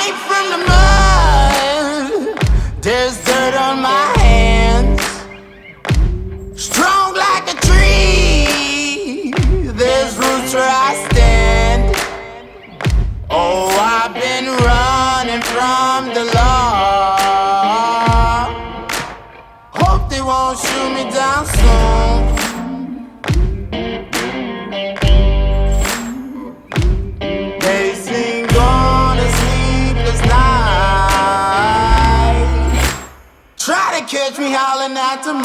Made from the mud, there's dirt on my hands. Strong like a tree, there's roots where I stand. Oh, I've been running from the law. Hope they won't shoot me down soon. Days been gone, a sleepless night. Try to catch me howling at the moon.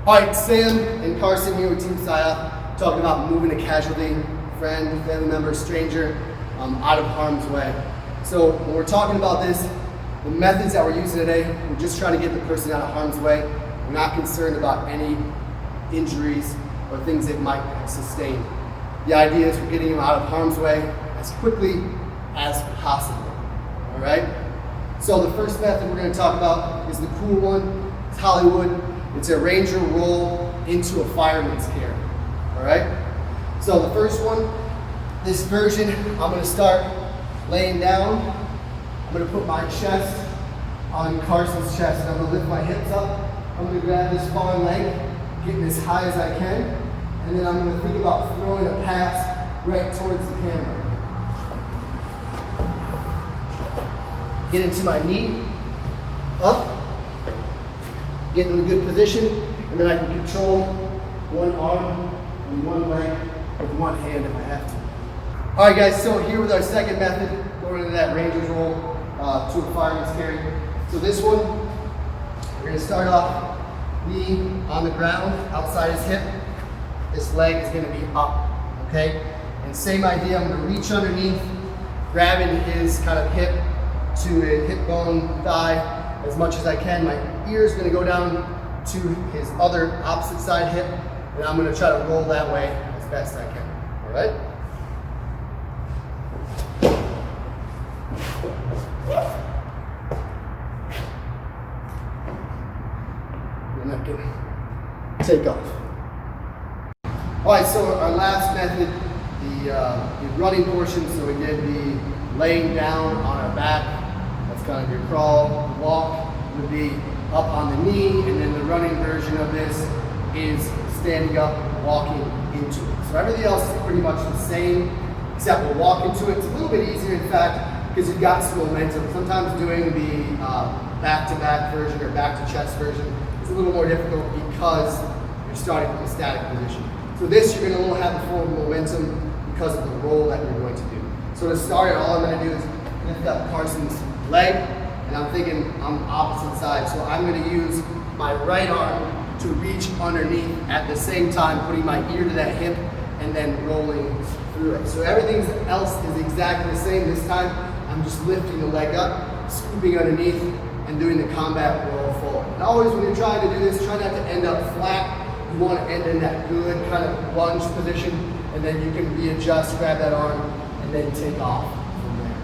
Alright, Sam and Carson here with Team Sciath, talking about moving a casualty, friend, family member, stranger, out of harm's way. So when we're talking about this, the methods that we're using today, we're just trying to get the person out of harm's way. We're not concerned about any injuries or things they might sustain. The idea is we're getting them out of harm's way as quickly as possible. Alright? So the first method we're going to talk about is the cool one. It's Hollywood. It's a ranger roll into a fireman's carry. Alright? So the first one, this version, I'm going to start laying down. I'm going to put my chest on Carson's chest and I'm going to lift my hips up. I'm going to grab this far leg, getting as high as I can, and then I'm going to think about throwing a pass right towards the camera. Get into my knee, up, get in a good position, and then I can control one arm and one leg with one hand if I have to. All right, guys, so here with our second method, going into that ranger's roll to a fireman's carry. So this one, we're gonna start off knee on the ground, outside his hip. This leg is gonna be up, okay? And same idea, I'm gonna reach underneath, grabbing his kind of hip to a hip bone, thigh, as much as I can. My ear is going to go down to his other opposite side hip, and I'm going to try to roll that way as best I can. All right? And I can take off. All right, so our last method, the running portion. So we did the laying down on our back. That's kind of your crawl. The walk would be up on the knee, and then the running version of this is standing up, walking into it. So everything else is pretty much the same, except we'll walk into it. It's a little bit easier, in fact, because you've got some momentum. Sometimes doing the back-to-back version or back-to-chest version is a little more difficult because you're starting from a static position. So this, you're going to have the full momentum because of the roll that you're going to do. So to start, all I'm going to do is lift up Carson's leg, and I'm thinking on the opposite side. So I'm going to use my right arm to reach underneath at the same time, putting my ear to that hip and then rolling through it. So everything else is exactly the same. This time, I'm just lifting the leg up, scooping underneath, and doing the combat roll forward. And always when you're trying to do this, try not to end up flat. You want to end in that good kind of lunge position, and then you can readjust, grab that arm, and then take off from there.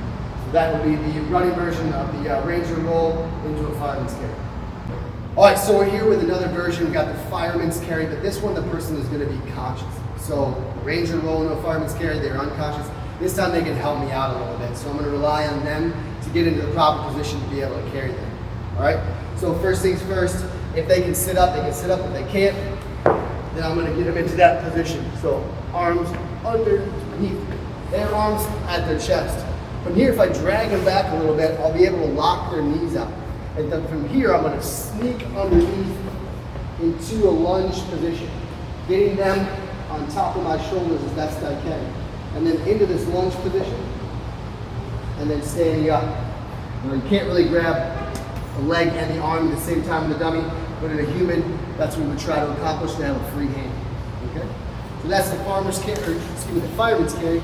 So that would be the running version of the ranger roll into a fireman's carry. All right, so we're here with another version. We've got the fireman's carry, but this one the person is going to be conscious. So the ranger roll into a fireman's carry, they're unconscious. This time they can help me out a little bit. So I'm going to rely on them to get into the proper position to be able to carry them. All right, so first things first, if they can sit up, they can sit up. If they can't, then I'm going to get them into that position. So arms underneath, their arms at their chest. From here, if I drag them back a little bit, I'll be able to lock their knees out. And then from here, I'm going to sneak underneath into a lunge position, getting them on top of my shoulders as best I can. And then into this lunge position, and then standing up. Now, you can't really grab the leg and the arm at the same time in the dummy, but in a human, that's what we would try to accomplish, to have a free hand. Okay? So that's the fireman's carry.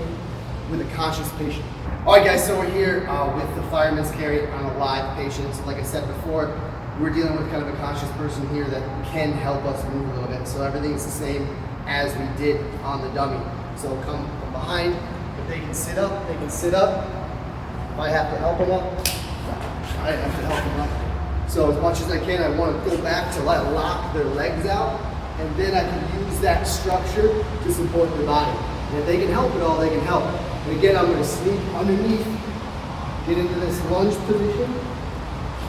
with a conscious patient. All right, guys, so we're here with the fireman's carry on a live patient. So like I said before, we're dealing with kind of a conscious person here that can help us move a little bit. So everything's the same as we did on the dummy. So come from behind. If they can sit up, they can sit up. If I have to help them up, I have to help them up. So as much as I can, I want to go back to lock their legs out, and then I can use that structure to support their body. And if they can help at all, they can help. And again, I'm going to sneak underneath, get into this lunge position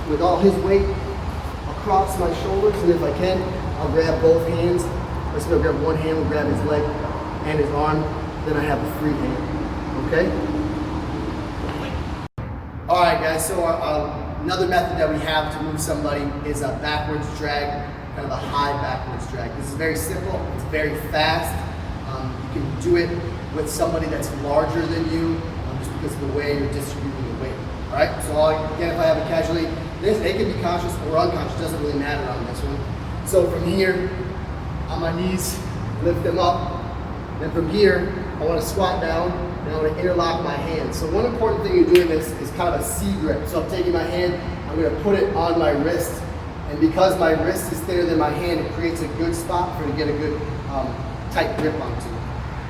with all his weight across my shoulders, and if I can, I'll grab both hands. I'm just going to grab one hand, we'll grab his leg and his arm, then I have a free hand, okay? All right, guys, so another method that we have to move somebody is a backwards drag, kind of a high backwards drag. This is very simple, it's very fast. You can do it with somebody that's larger than you, just because of the way you're distributing the weight. All right, so again, if I have a casualty, they can be conscious or unconscious, doesn't really matter on this one. So from here, on my knees, lift them up. Then from here, I want to squat down and I want to interlock my hands. So one important thing you're doing this is kind of a C grip. So I'm taking my hand, I'm going to put it on my wrist. And because my wrist is thinner than my hand, it creates a good spot for me to get a good tight grip onto.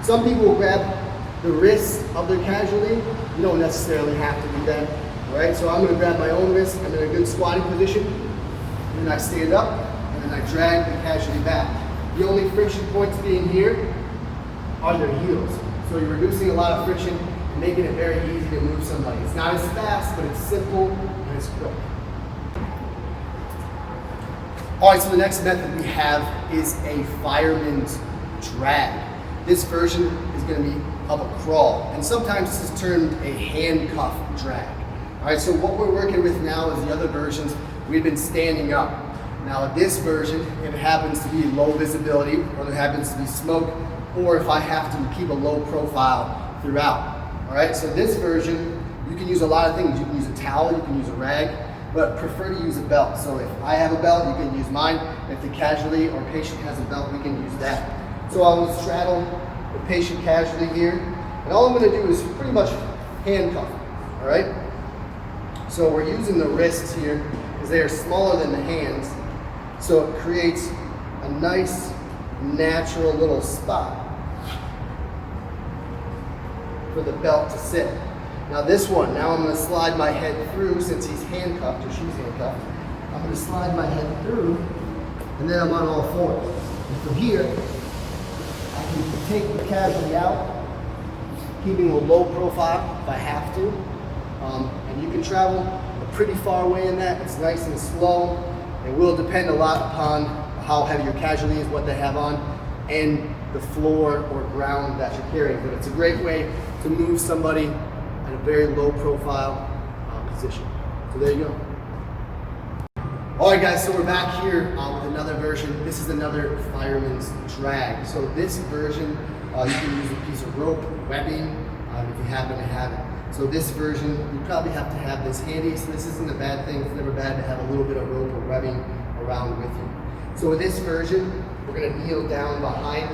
Some people will grab the wrist of their casualty. You don't necessarily have to do that. All right, so I'm going to grab my own wrist. I'm in a good squatting position. And then I stand up, and then I drag the casualty back. The only friction points being here are their heels. So you're reducing a lot of friction and making it very easy to move somebody. It's not as fast, but it's simple and it's quick. All right, so the next method we have is a fireman's drag. This version is going to be of a crawl, and sometimes this is termed a handcuff drag. All right, so what we're working with now is the other versions we've been standing up. Now this version, if it happens to be low visibility, or there happens to be smoke, or if I have to keep a low profile throughout. All right, so this version, you can use a lot of things. You can use a towel, you can use a rag, but prefer to use a belt. So if I have a belt, you can use mine. If the casualty or patient has a belt, we can use that. So I will straddle the patient casualty here, and all I'm going to do is pretty much handcuff, all right? So we're using the wrists here because they are smaller than the hands, so it creates a nice, natural little spot for the belt to sit. Now this one, now I'm going to slide my head through since he's handcuffed or she's handcuffed. I'm going to slide my head through, and then I'm on all fours. And from here, I can take the casualty out, keeping a low profile if I have to. And you can travel a pretty far way in that. It's nice and slow. It will depend a lot upon how heavy your casualty is, what they have on, and the floor or ground that you're carrying. But it's a great way to move somebody at a very low profile position. So there you go. All right, guys, so we're back here with another version. This is another fireman's drag. So this version, you can use a piece of rope, webbing, if you happen to have it. So this version, you probably have to have this handy. So this isn't a bad thing. It's never bad to have a little bit of rope or webbing around with you. So with this version, we're going to kneel down behind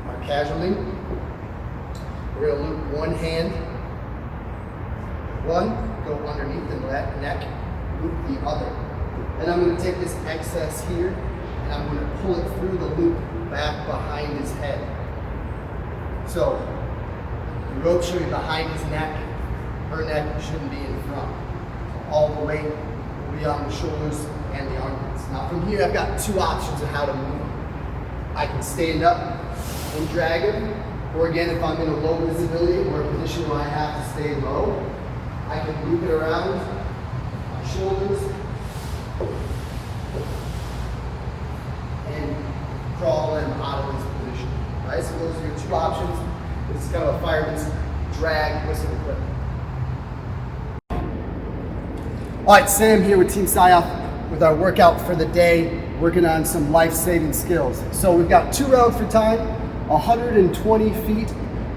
our casualty. We're going to loop one hand, go underneath the neck, loop the other. And I'm going to take this excess here, and I'm going to pull it through the loop back behind his head. So the rope should be behind his neck. Her neck shouldn't be in front. So all the weight will be on the shoulders and the armpits. Now from here, I've got two options of how to move. I can stand up and drag him, or again, if I'm in a low visibility or a position where I have to stay low, I can loop it around my shoulders and crawl them out of this position. Right? So those are your two options. This is kind of a fireman's drag with some equipment. All right, Sam here with Team Sciath with our workout for the day, working on some life-saving skills. So we've got 2 rounds for time, 120 feet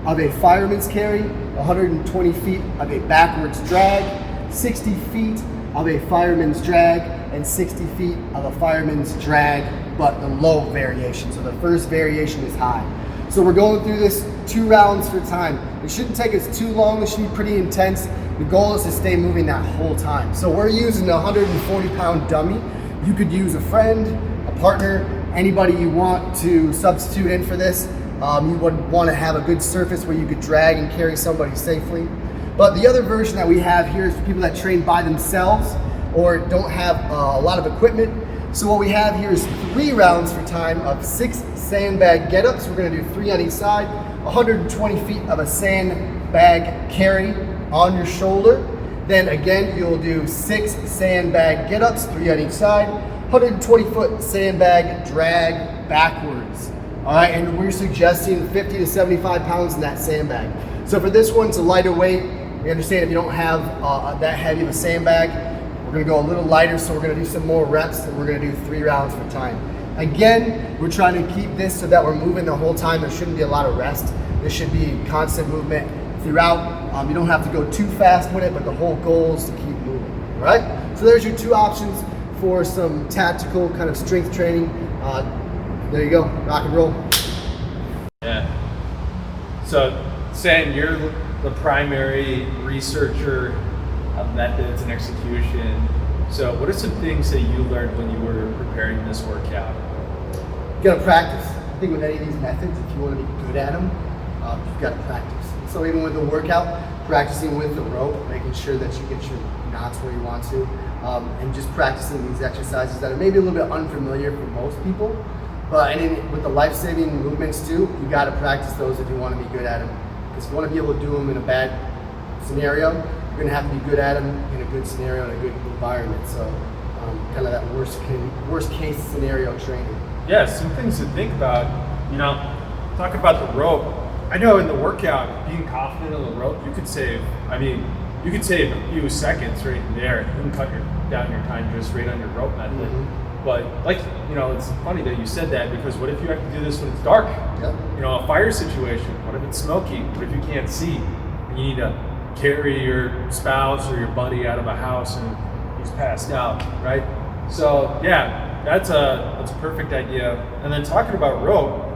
of a fireman's carry, 120 feet of a backwards drag, 60 feet of a fireman's drag, and 60 feet of a fireman's drag, but the low variation. So the first variation is high. So we're going through this 2 rounds for time. It shouldn't take us too long. It should be pretty intense. The goal is to stay moving that whole time. So we're using a 140-pound dummy. You could use a friend, a partner, anybody you want to substitute in for this. You would want to have a good surface where you could drag and carry somebody safely. But the other version that we have here is for people that train by themselves or don't have a lot of equipment. So what we have here is 3 rounds for time of 6 sandbag get-ups. We're going to do 3 on each side, 120 feet of a sandbag carry on your shoulder. Then again, you'll do 6 sandbag get-ups, 3 on each side, 120-foot sandbag drag backwards. All right, and we're suggesting 50 to 75 pounds in that sandbag. So for this one, it's a lighter weight. We understand if you don't have that heavy of a sandbag, we're gonna go a little lighter, so we're gonna do some more reps, and we're gonna do 3 rounds for time. Again, we're trying to keep this so that we're moving the whole time. There shouldn't be a lot of rest. There should be constant movement throughout. You don't have to go too fast with it, but the whole goal is to keep moving, all right? So there's your 2 options for some tactical kind of strength training. There you go, rock and roll. Yeah. So, Sam, you're the primary researcher of methods and execution. So, what are some things that you learned when you were preparing this workout? You gotta practice. I think with any of these methods, if you want to be good at them, you've got to practice. So even with the workout, practicing with the rope, making sure that you get your knots where you want to, and just practicing these exercises that are maybe a little bit unfamiliar for most people. But with the life-saving movements too, you got to practice those if you want to be good at them. Because if you want to be able to do them in a bad scenario, you're going to have to be good at them in a good scenario, in a good environment. So kind of that worst case scenario training. Yeah, some things to think about. Talk about the rope. I know in the workout, being confident on the rope, you could save a few seconds right there. You can cut down your time just right on your rope method. Mm-hmm. But it's funny that you said that, because what if you have to do this when it's dark? Yep. A fire situation. What if it's smoky? What if you can't see? And you need to carry your spouse or your buddy out of a house and he's passed out, right? So yeah, that's a perfect idea. And then talking about rope,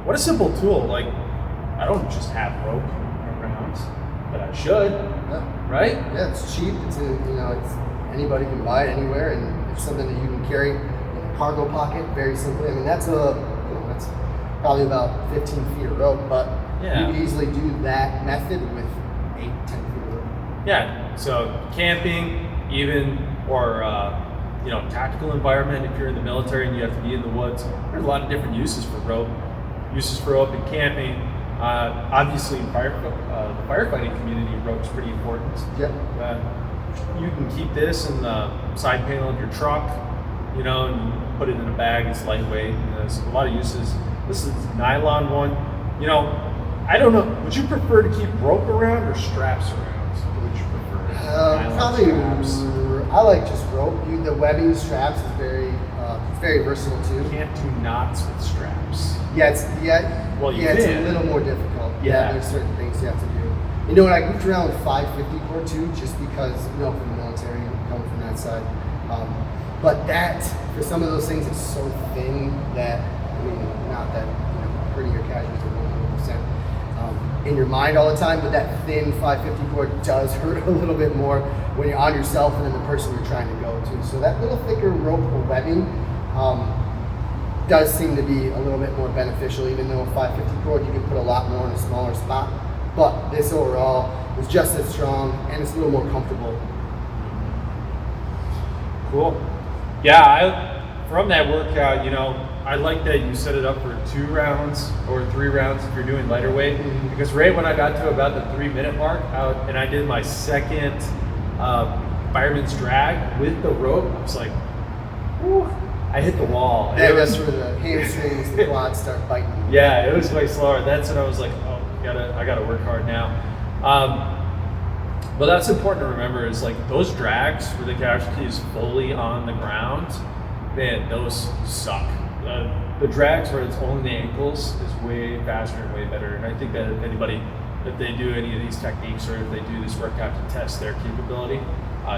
what a simple tool. Like, I don't just have rope around, but I should, right? Yeah, it's cheap. It's anybody can buy it anywhere, and it's something that you can carry in a cargo pocket very simply. I mean, that's probably about 15 feet of rope, but you can easily do that method with 8, 10 feet of rope. Yeah, so camping or tactical environment, if you're in the military and you have to be in the woods, there's a lot of different uses for rope. Uses for rope in camping. Obviously, in the firefighting community, rope's pretty important. Yep. You can keep this in the side panel of your truck, and you put it in a bag. It's lightweight. There's a lot of uses. This is a nylon one. I don't know. Would you prefer to keep rope around or straps around? What would you prefer? Probably straps? I like just rope. The webbing straps is very versatile too. You can't do knots with straps. It's a little more difficult. Yeah, there's certain things you have to do. And I goofed around with 550 core too, just because from the military, coming from that side. But that, for some of those things, it's so thin that not that hurting your casualties are 100% in your mind all the time, but that thin 550 core does hurt a little bit more when you're on yourself and then the person you're trying to go to. So that little thicker rope or webbing does seem to be a little bit more beneficial, even though a 550 cord you can put a lot more in a smaller spot. But this overall is just as strong and it's a little more comfortable. Cool. Yeah, from that workout, I like that you set it up for 2 rounds or 3 rounds if you're doing lighter weight. Mm-hmm. Because right when I got to about the 3-minute mark, and I did my second fireman's drag with the rope, I was like, whew. I hit the wall. Yeah, that's where the hamstrings, the quads start biting. Yeah, it was way slower. That's when I was like, oh, I gotta work hard now. But that's important to remember is like those drags where the casualty is fully on the ground, man, those suck. The drags where it's only the ankles is way faster and way better. And I think that if they do any of these techniques or if they do this workout to test their capability,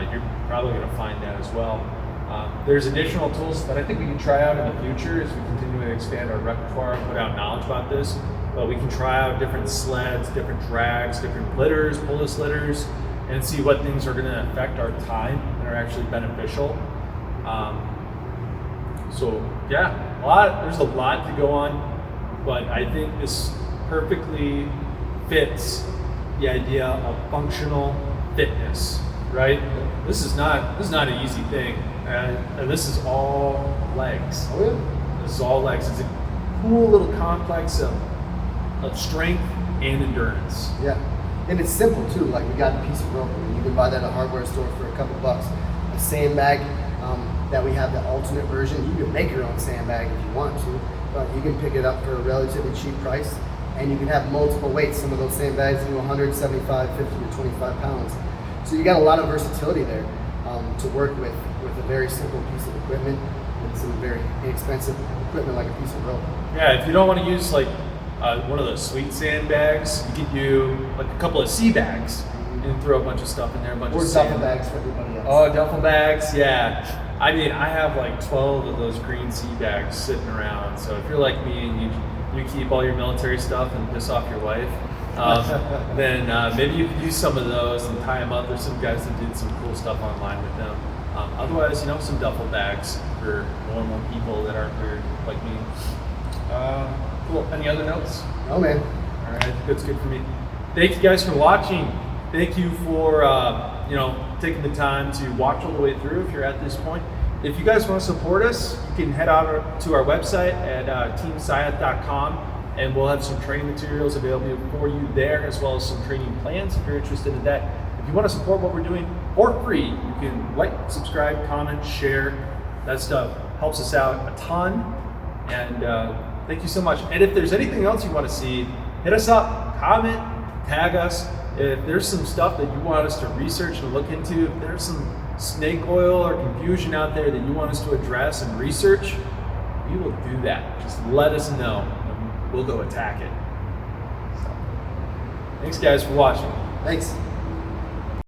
you're probably gonna find that as well. There's additional tools that I think we can try out in the future as we continue to expand our repertoire and put out knowledge about this. But we can try out different sleds, different drags, different litters, pull-less litters, and see what things are going to affect our time and are actually beneficial. So yeah, there's a lot to go on, but I think this perfectly fits the idea of functional fitness, right? This is not an easy thing, and this is all legs. Oh yeah. This is all legs. It's a cool little complex of strength and endurance. Yeah, and it's simple too. Like we got a piece of rope. You can buy that at a hardware store for a couple bucks. A sandbag that we have the alternate version. You can make your own sandbag if you want to, but you can pick it up for a relatively cheap price, and you can have multiple weights. Some of those sandbags do 175, 50 to 25 pounds. So you got a lot of versatility there to work with a very simple piece of equipment and some very inexpensive equipment like a piece of rope. Yeah, if you don't want to use like one of those sweet sandbags, you could do like a couple of sea bags and throw a bunch of stuff in there, a bunch Or of duffel bags for everybody else. Oh, duffel bags, yeah. I mean, I have like 12 of those green sea bags sitting around. So if you're like me and you keep all your military stuff and piss off your wife, then maybe you could use some of those and tie them up. There's some guys that did some cool stuff online with them. Otherwise, some duffel bags for normal people that aren't weird like me. Cool. Any other notes? Oh man. All right, that's good for me. Thank you guys for watching. Thank you for taking the time to watch all the way through if you're at this point. If you guys want to support us, you can head out to our website at teamsciath.com, and we'll have some training materials available for you there, as well as some training plans if you're interested in that. If you want to support what we're doing for free, you can like, subscribe, comment, share. That stuff helps us out a ton. And thank you so much. And if there's anything else you want to see, hit us up, comment, tag us. If there's some stuff that you want us to research and look into, if there's some snake oil or confusion out there that you want us to address and research, we will do that. Just let us know, and we'll go attack it. So, thanks guys for watching. Thanks.